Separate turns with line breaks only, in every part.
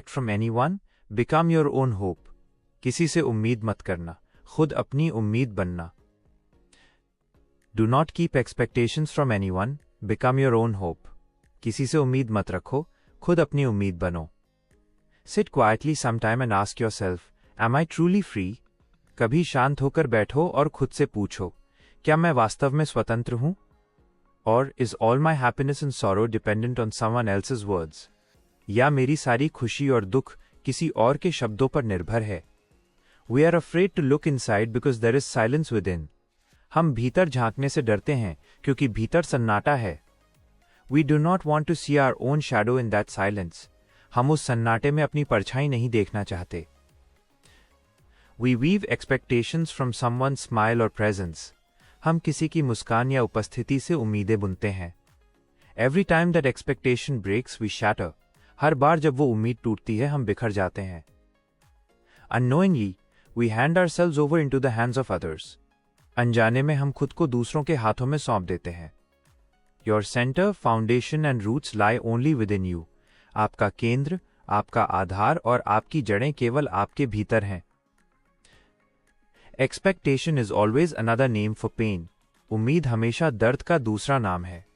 from anyone, become your own hope. किसी से उम्मीद मत करना, खुद अपनी उम्मीद बनना. Do not keep expectations from anyone, become your own hope. किसी से उम्मीद मत रखो, खुद अपनी उम्मीद बनो. Sit quietly sometime and ask yourself, am I truly free? कभी शांत होकर बैठो और खुद से पूछो, क्या मैं वास्तव में स्वतंत्र हूं? Or is all my happiness and sorrow dependent on someone else's words? या मेरी सारी खुशी और दुख किसी और के शब्दों पर निर्भर है? We are afraid to look inside because there is silence within. हम भीतर झांकने से डरते हैं क्योंकि भीतर सन्नाटा है. We do not want to see our own shadow in that silence. हम उस सन्नाटे में अपनी परछाई नहीं देखना चाहते. We weave expectations from someone's smile or presence. हम किसी की मुस्कान या उपस्थिति से उम्मीदें बुनते हैं. Every time that expectation breaks, we shatter. हर बार जब वो उम्मीद टूटती है, हम बिखर जाते हैं. Unknowingly, we hand ourselves over into the hands of others. अनजाने में हम खुद को दूसरों के हाथों में सौंप देते हैं. Your center, foundation and roots lie only within you. आपका केंद्र, आपका आधार और आपकी जड़ें केवल आपके भीतर हैं. Expectation is always another name for pain. उम्मीद हमेशा दर्द का दूसरा नाम है.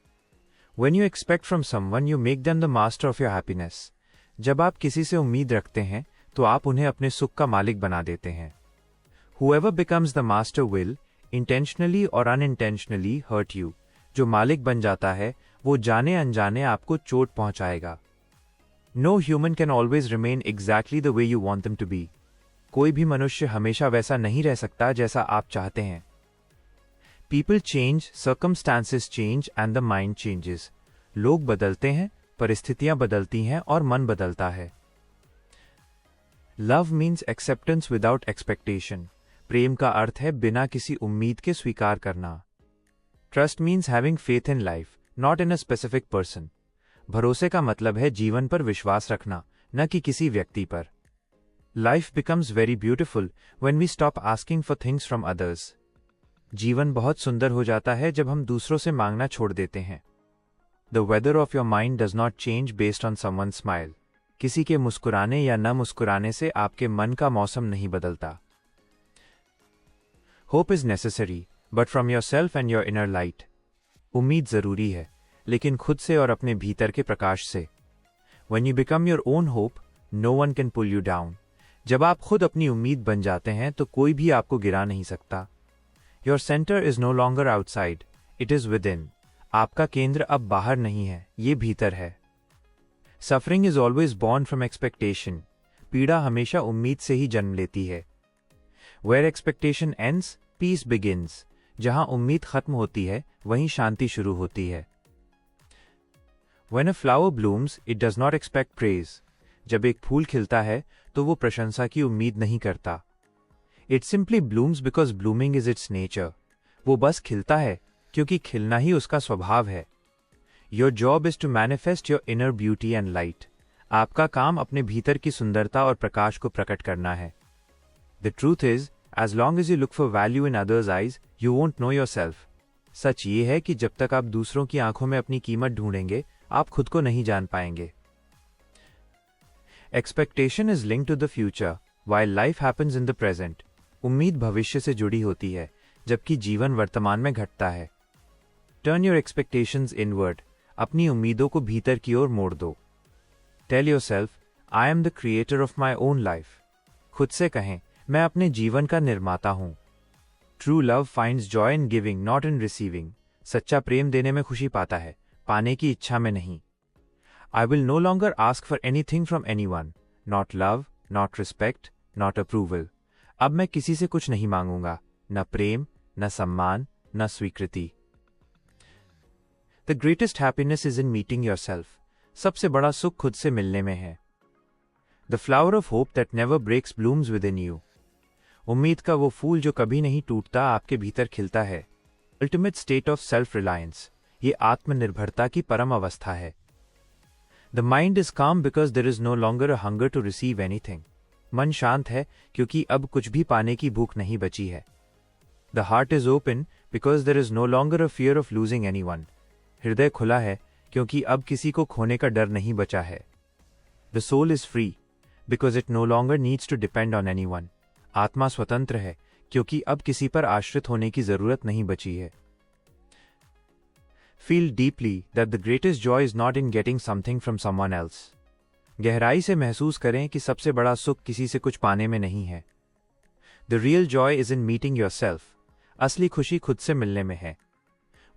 When you expect from someone, you make them the master of your happiness. जब आप किसी से उम्मीद रखते हैं, तो आप उन्हें अपने सुख का मालिक बना देते हैं. Whoever becomes the master will, intentionally or unintentionally, hurt you. जो मालिक बन जाता है, वो जाने अनजाने आपको चोट पहुंचाएगा. No human can always remain exactly the way you want them to be. कोई भी मनुष्य हमेशा वैसा नहीं रह सकता जैसा आप चाहते हैं. People change, circumstances change and the mind changes. लोग बदलते हैं, परिस्थितियां बदलती हैं और मन बदलता है. Love means acceptance without expectation. प्रेम का अर्थ है बिना किसी उम्मीद के स्वीकार करना. Trust means having faith in life, not in a specific person. भरोसे का मतलब है जीवन पर विश्वास रखना, न कि किसी व्यक्ति पर. Life becomes very beautiful when we stop asking for things from others. जीवन बहुत सुंदर हो जाता है जब हम दूसरों से मांगना छोड़ देते हैं. The weather of your mind does not change based on someone's smile. किसी के मुस्कुराने या न मुस्कुराने से आपके मन का मौसम नहीं बदलता. Hope is necessary, but from yourself and your inner light. उम्मीद जरूरी है, लेकिन खुद से और अपने भीतर के प्रकाश से. When you become your own hope, no one can pull you down. जब आप खुद अपनी उम्मीद बन जाते हैं तो कोई भी आपको गिरा नहीं सकता. Your center is no longer outside, it is within. आपका केंद्र अब बाहर नहीं है, ये भीतर है. Suffering is always born from expectation. पीड़ा हमेशा उम्मीद से ही जन्म लेती है. Where expectation ends, peace begins. जहां उम्मीद खत्म होती है, वहीं शांति शुरू होती है. When a flower blooms, it does not expect praise. जब एक फूल खिलता है, तो वो प्रशंसा की उम्मीद नहीं करता. It simply blooms because blooming is its nature. वो बस खिलता है, क्योंकि खिलना ही उसका स्वभाव है. Your job is to manifest your inner beauty and light. आपका काम अपने भीतर की सुंदरता और प्रकाश को प्रकट करना है. The truth is, as long as you look for value in others' eyes, you won't know yourself. सच ये है कि जब तक आप दूसरों की आंखों में अपनी कीमत ढूंढेंगे, आप खुद को नहीं जान पाएंगे. Expectation is linked to the future, while life happens in the present. उम्मीद भविष्य से जुड़ी होती है, जबकि जीवन वर्तमान में घटता है. Turn your expectations inward. अपनी उम्मीदों को भीतर की ओर मोड़ दो. Tell yourself, I am the creator of my own life. खुद से कहें, मैं अपने जीवन का निर्माता हूं. True love finds joy in giving, not in receiving. सच्चा प्रेम देने में खुशी पाता है, पाने की इच्छा में नहीं. I will no longer ask for anything from anyone. Not love, not respect, not approval. अब मैं किसी से कुछ नहीं मांगूंगा, न प्रेम, न सम्मान, न स्वीकृति. The greatest happiness is in meeting yourself. सबसे बड़ा सुख खुद से मिलने में है. The flower of hope that never breaks blooms within you. उम्मीद का वो फूल जो कभी नहीं टूटता आपके भीतर खिलता है. Ultimate state of self-reliance. ये आत्मनिर्भरता की परम अवस्था है. The mind is calm because there is no longer a hunger to receive anything. मन शांत है क्योंकि अब कुछ भी पाने की भूख नहीं बची है. The heart is open because there is no longer a fear of losing anyone. हृदय खुला है क्योंकि अब किसी को खोने का डर नहीं बचा है. The soul is free because it no longer needs to depend on anyone. आत्मा स्वतंत्र है क्योंकि अब किसी पर आश्रित होने की जरूरत नहीं बची है। Feel deeply that the greatest Joy is not in getting something from someone else. गहराई से महसूस करें कि सबसे बड़ा सुख किसी से कुछ पाने में नहीं है। The real Joy is in meeting your self. असली खुशी खुद से मिलने में है।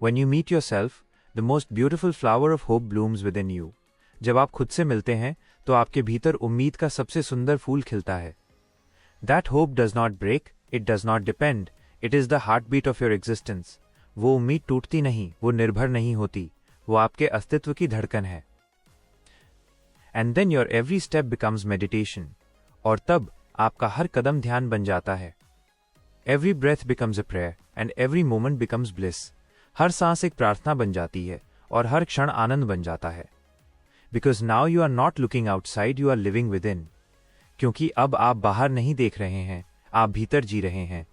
When you meet yourself, the most beautiful flower of hope blooms within you. जब आप खुद से मिलते हैं तो आपके भीतर उम्मीद का सबसे सुंदर फूल खिलता है। That hope does not break, it does not depend, it is the heartbeat of your existence. वो उम्मीद टूटती नहीं, वो निर्भर नहीं होती, वो आपके अस्तित्व की धड़कन है। And then your every step becomes meditation. और तब आपका हर कदम ध्यान बन जाता है। Every breath becomes a prayer, and every moment becomes bliss. हर सांस एक प्रार्थना बन जाती है और हर क्षण आनंद बन जाता है। Because now you are not looking outside, you are living within. क्योंकि अब आप बाहर नहीं देख रहे हैं, आप भीतर जी रहे हैं।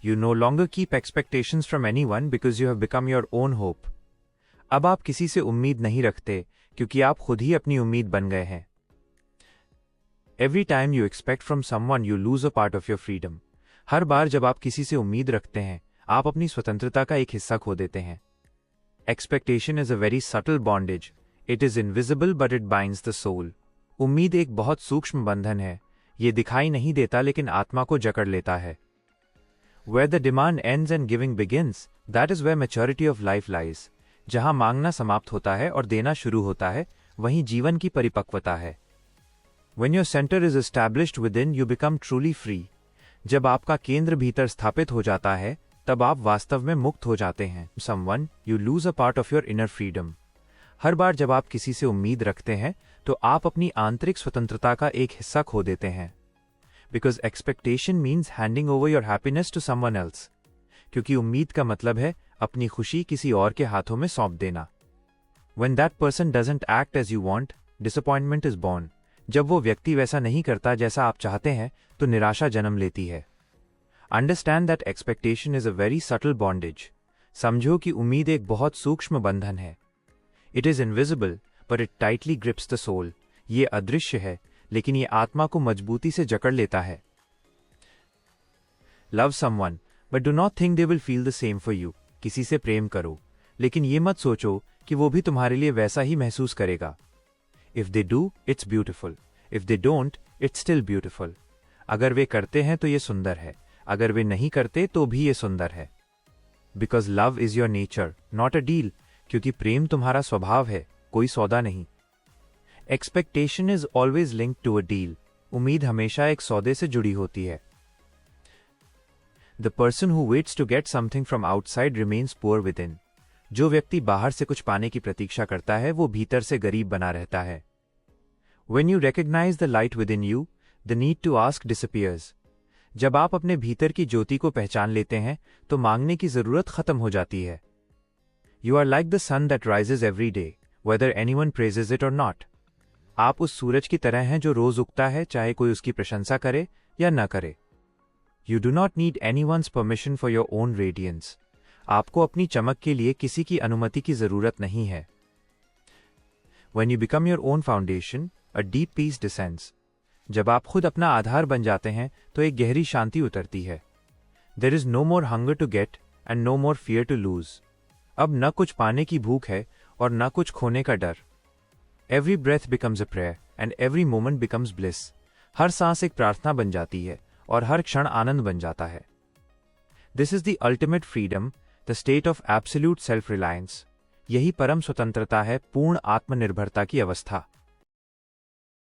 You no longer keep expectations from anyone because you have become your own hope. अब आप किसी से उम्मीद नहीं रखते क्योंकि आप खुद ही अपनी उम्मीद बन गए हैं। Every time you expect from someone, you lose a part of your freedom. हर बार जब आप किसी से उम्मीद रखते हैं, आप अपनी स्वतंत्रता का एक हिस्सा खो देते हैं। Expectation is a very subtle bondage. It is invisible but it binds the soul. उम्मीद एक बहुत सूक्ष्म बंधन है। ये दिखाई नहीं देता लेकिन आत्मा को जकड़ लेता है। Where the demand ends and giving begins, that is where maturity of life lies. जहां मांगना समाप्त होता है और देना शुरू होता है, वहीं जीवन की परिपक्वता है। When your center is established within, you become truly free. जब आपका केंद्र भीतर स्थापित हो जाता है, तब आप वास्तव में मुक्त हो जाते हैं। Someone, you lose a part of your inner freedom. हर बार जब आप किसी से उम्मीद रखते हैं, तो आप अपनी आंतरिक स्वतंत्रता का एक हिस्सा खो देते हैं। Because expectation means handing over your happiness to someone else. क्योंकि उम्मीद का मतलब है अपनी खुशी किसी और के हाथों में सौंप देना। When that person doesn't act as you want, disappointment is born. जब वो व्यक्ति वैसा नहीं करता जैसा आप चाहते हैं, तो निराशा जन्म लेती है। Understand that expectation is a very subtle bondage. समझो कि उम्मीद एक बहुत सूक्ष्म बंधन है। It is invisible, but it tightly grips the soul. ये अदृश्य है, लेकिन ये आत्मा को मजबूती से जकड़ लेता है। Love someone, but do not think they will feel the same for you. किसी से प्रेम करो, लेकिन ये मत सोचो कि वो भी तुम्हारे लिए वैसा ही महसूस करेगा। If they do, it's beautiful. If they don't, it's still beautiful. अगर वे करते हैं तो ये सुंदर है, अगर वे नहीं करते तो भी ये सुंदर है। Because love is your nature, not a deal. क्योंकि प्रेम तुम्हारा स्वभाव है, कोई सौदा नहीं। Expectation is always linked to a deal. उम्मीद हमेशा एक सौदे से जुड़ी होती है। The person who waits to get something from outside remains poor within. जो व्यक्ति बाहर से कुछ पाने की प्रतीक्षा करता है, वो भीतर से गरीब बना रहता है। When you recognize the light within you, the need to ask disappears. जब आप अपने भीतर की ज्योति को पहचान लेते हैं, तो मांगने की जरूरत खत्म हो जाती है। You are like the sun that rises every day, whether anyone praises it or not. आप उस सूरज की तरह हैं जो रोज उगता है, चाहे कोई उसकी प्रशंसा करे या न करे। You do not need anyone's permission for your own radiance. आपको अपनी चमक के लिए किसी की अनुमति की जरूरत नहीं है। When you become your own foundation, a deep peace descends. जब आप खुद अपना आधार बन जाते हैं, तो एक गहरी शांति उतरती है। There is no more hunger to get and no more fear to lose. अब न कुछ पाने की भूख है और न कुछ खोने का डर। Every breath becomes a prayer and every moment becomes bliss. हर सांस एक प्रार्थना बन जाती है और हर क्षण आनंद बन जाता है। This is the ultimate freedom, the state of absolute self-reliance. यही परम स्वतंत्रता है, पूर्ण आत्मनिर्भरता की अवस्था।